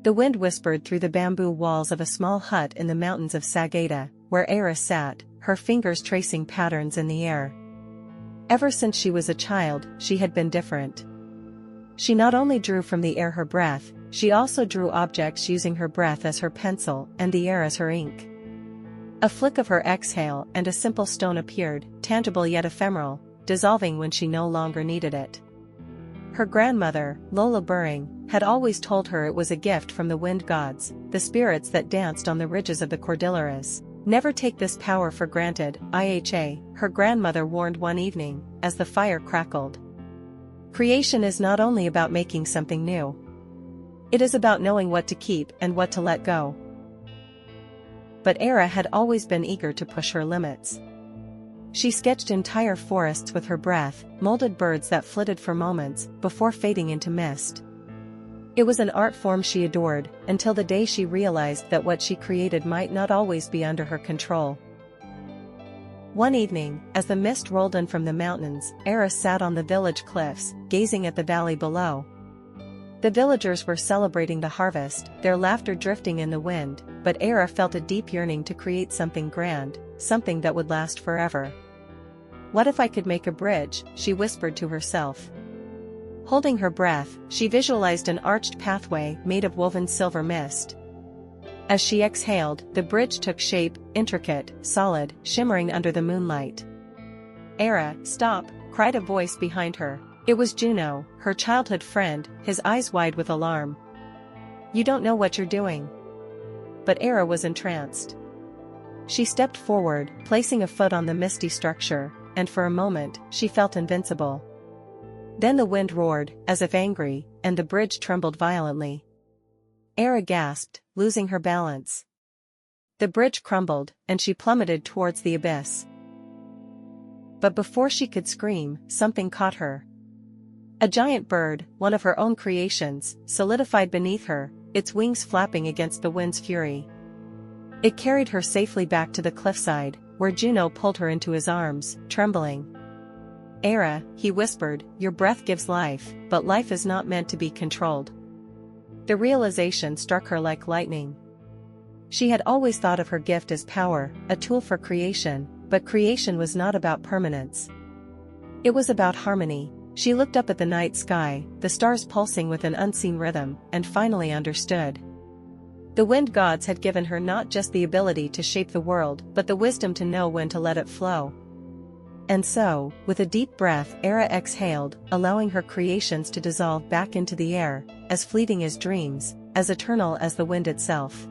The wind whispered through the bamboo walls of a small hut in the mountains of Sagada, where Era sat, her fingers tracing patterns in the air. Ever since she was a child, she had been different. She not only drew from the air her breath, she also drew objects using her breath as her pencil and the air as her ink. A flick of her exhale and a simple stone appeared, tangible yet ephemeral, dissolving when she no longer needed it. Her grandmother, Lola Burring, had always told her it was a gift from the wind gods, the spirits that danced on the ridges of the Cordilleras. Never take this power for granted, her grandmother warned one evening, as the fire crackled. Creation is not only about making something new. It is about knowing what to keep and what to let go. But Era had always been eager to push her limits. She sketched entire forests with her breath, molded birds that flitted for moments before fading into mist. It was an art form she adored, until the day she realized that what she created might not always be under her control. One evening, as the mist rolled in from the mountains, Era sat on the village cliffs, gazing at the valley below. The villagers were celebrating the harvest, their laughter drifting in the wind, but Era felt a deep yearning to create something grand, something that would last forever. What if I could make a bridge, she whispered to herself. Holding her breath, she visualized an arched pathway made of woven silver mist. As she exhaled, the bridge took shape, intricate, solid, shimmering under the moonlight. Era, stop, cried a voice behind her. It was Juno, her childhood friend, his eyes wide with alarm. You don't know what you're doing. But Era was entranced. She stepped forward, placing a foot on the misty structure, and for a moment, she felt invincible. Then the wind roared, as if angry, and the bridge trembled violently. Era gasped, losing her balance. The bridge crumbled, and she plummeted towards the abyss. But before she could scream, something caught her. A giant bird, one of her own creations, solidified beneath her, its wings flapping against the wind's fury. It carried her safely back to the cliffside, where Juno pulled her into his arms, trembling. Era, he whispered, your breath gives life, but life is not meant to be controlled. The realization struck her like lightning. She had always thought of her gift as power, a tool for creation, but creation was not about permanence. It was about harmony. She looked up at the night sky, the stars pulsing with an unseen rhythm, and finally understood. The wind gods had given her not just the ability to shape the world, but the wisdom to know when to let it flow. And so, with a deep breath, Era exhaled, allowing her creations to dissolve back into the air, as fleeting as dreams, as eternal as the wind itself.